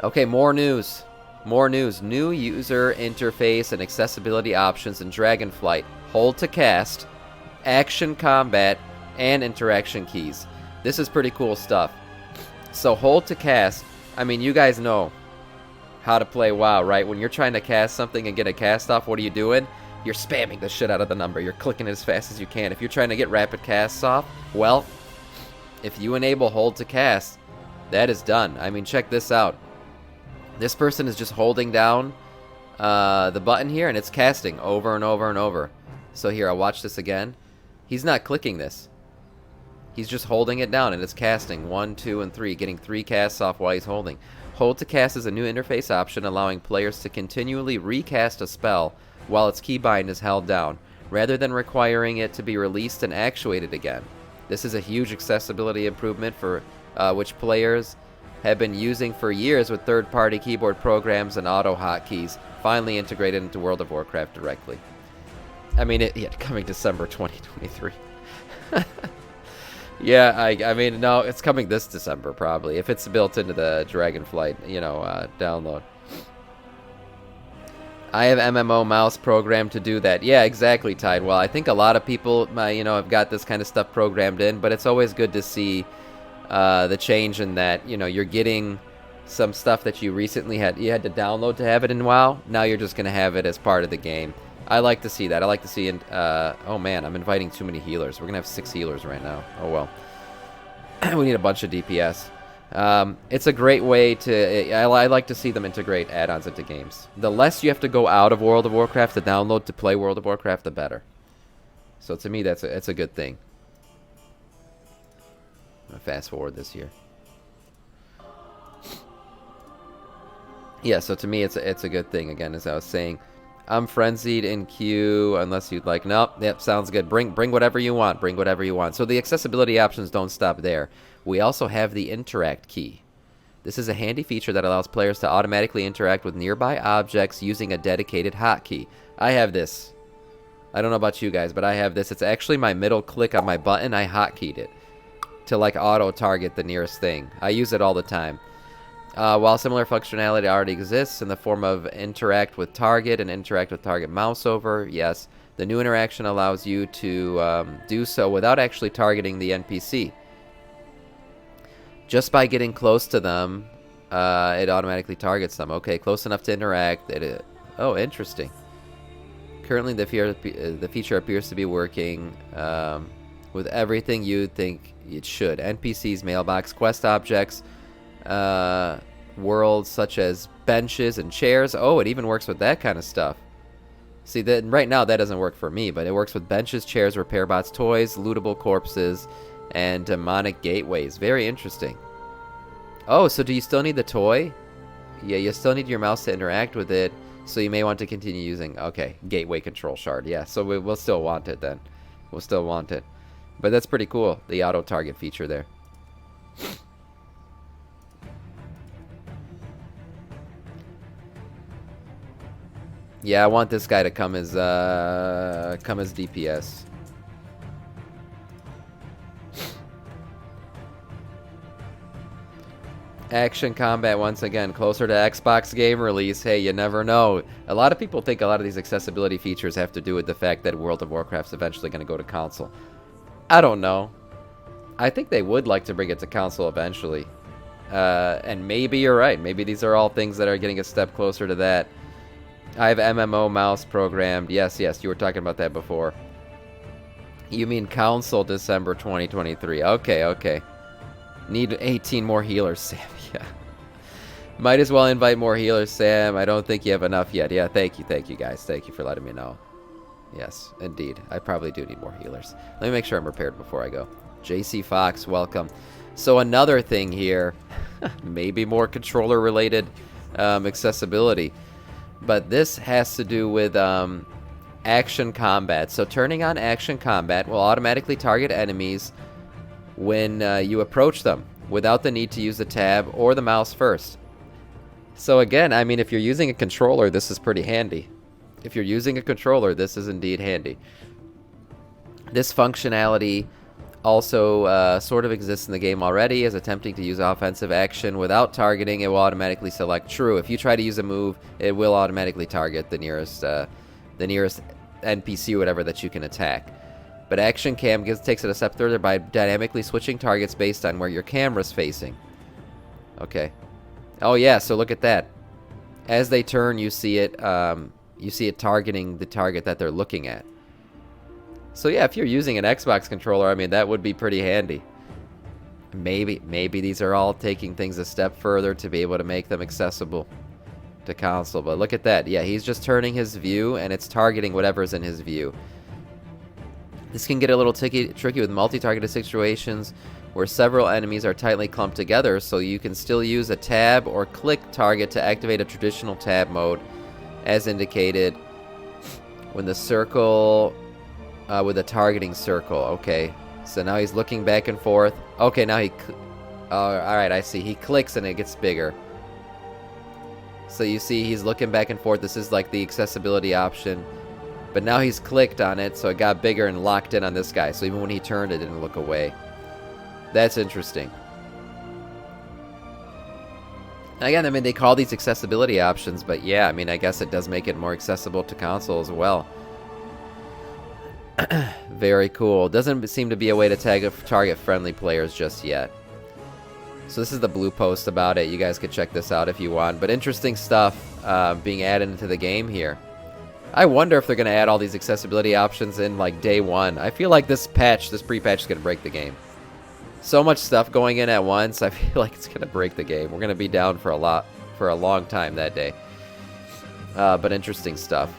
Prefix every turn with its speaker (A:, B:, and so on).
A: Okay, more news. More news. New user interface and accessibility options in Dragonflight. Hold to cast, action combat, and interaction keys. This is pretty cool stuff. So hold to cast. I mean, you guys know how to play WoW, right? When you're trying to cast something and get a cast off, what are you doing? You're spamming the shit out of the number. You're clicking as fast as you can. If you're trying to get rapid casts off, well, if you enable hold to cast, that is done. I mean, check this out. This person is just holding down the button here, and it's casting over and over and over. So here, I'll watch this again. He's not clicking this. He's just holding it down, and it's casting 1, 2, and 3, getting 3 casts off while he's holding. Hold to cast is a new interface option allowing players to continually recast a spell while its keybind is held down, rather than requiring it to be released and actuated again. This is a huge accessibility improvement for which players have been using for years with third-party keyboard programs and AutoHotKeys, finally integrated into World of Warcraft directly. I mean, coming December 2023. Yeah, I mean, no, it's coming this December, probably, if it's built into the Dragonflight, download. I have MMO mouse programmed to do that. Yeah, exactly, Tidewell. I think a lot of people, have got this kind of stuff programmed in, but it's always good to see the change in that, you're getting some stuff that you recently had to download to have it in WoW. Now you're just going to have it as part of the game. I like to see that. I like to see, oh man, I'm inviting too many healers. We're going to have 6 healers right now. Oh well. We need a bunch of DPS. It's a great way to, I like to see them integrate add-ons into games. The less you have to go out of World of Warcraft to download to play World of Warcraft, the better. So to me, it's a good thing. I'm going to fast forward this here. Yeah, so to me, it's a good thing. Again, as I was saying, I'm frenzied in queue unless you'd like. Nope, yep, sounds good. Bring whatever you want. Bring whatever you want. So the accessibility options don't stop there. We also have the interact key. This is a handy feature that allows players to automatically interact with nearby objects using a dedicated hotkey. I have this. I don't know about you guys, but I have this. It's actually my middle click on my button. I hotkeyed it to like auto target the nearest thing. I use it all the time. While similar functionality already exists in the form of interact with target and interact with target mouse over, yes, the new interaction allows you to do so without actually targeting the NPC. Just by getting close to them, it automatically targets them. Okay, close enough to interact. Oh, interesting. Currently, the feature appears to be working with everything you'd think it should. NPCs, mailbox, quest objects, worlds such as benches and chairs. Oh, it even works with that kind of stuff. See, that right now that doesn't work for me, but it works with benches, chairs, repair bots, toys, lootable corpses, and demonic gateways. Very interesting. Oh, so do you still need the toy? Yeah, you still need your mouse to interact with it, so you may want to continue using, okay, gateway control shard. Yeah, so we'll still want it then. We'll still want it. But that's pretty cool, the auto target feature there. Yeah, I want this guy to come as DPS. Action combat, once again, closer to Xbox game release. Hey, you never know. A lot of people think a lot of these accessibility features have to do with the fact that World of Warcraft's eventually going to go to console. I don't know. I think they would like to bring it to console eventually. And maybe you're right. Maybe these are all things that are getting a step closer to that. I have MMO mouse programmed. Yes, you were talking about that before. You mean console December 2023. Okay. Need 18 more healers, Sam. Yeah. Might as well invite more healers, Sam. I don't think you have enough yet. Yeah, thank you guys. Thank you for letting me know. Yes, indeed. I probably do need more healers. Let me make sure I'm prepared before I go. JC Fox, welcome. So another thing here, maybe more controller-related accessibility. But this has to do with action combat. So turning on action combat will automatically target enemies when you approach them without the need to use the tab or the mouse first. So again, I mean, if you're using a controller, this is pretty handy. If you're using a controller, this is indeed handy. This functionality also sort of exists in the game already, is attempting to use offensive action without targeting. It will automatically select true. If you try to use a move, it will automatically target the nearest NPC or whatever that you can attack. But Action Cam takes it a step further by dynamically switching targets based on where your camera's facing. Okay. Oh yeah, so look at that. As they turn, you see it targeting the target that they're looking at. So yeah, if you're using an Xbox controller, I mean, that would be pretty handy. Maybe these are all taking things a step further to be able to make them accessible to console. But look at that. Yeah, he's just turning his view, and it's targeting whatever's in his view. This can get a little tricky with multi-targeted situations where several enemies are tightly clumped together, so you can still use a tab or click target to activate a traditional tab mode, as indicated when the circle, with a targeting circle. Okay, so now he's looking back and forth. Okay, now alright, I see. He clicks and it gets bigger. So you see he's looking back and forth. This is like the accessibility option. But now he's clicked on it, so it got bigger and locked in on this guy. So even when he turned, it didn't look away. That's interesting. Again, I mean, they call these accessibility options, but yeah, I mean, I guess it does make it more accessible to console as well. Very cool. Doesn't seem to be a way to target friendly players just yet. So this is the blue post about it. You guys could check this out if you want. But interesting stuff being added into the game here. I wonder if they're going to add all these accessibility options in like day one. I feel like this pre-patch is going to break the game. So much stuff going in at once, I feel like it's going to break the game. We're going to be down for a long time that day. But interesting stuff.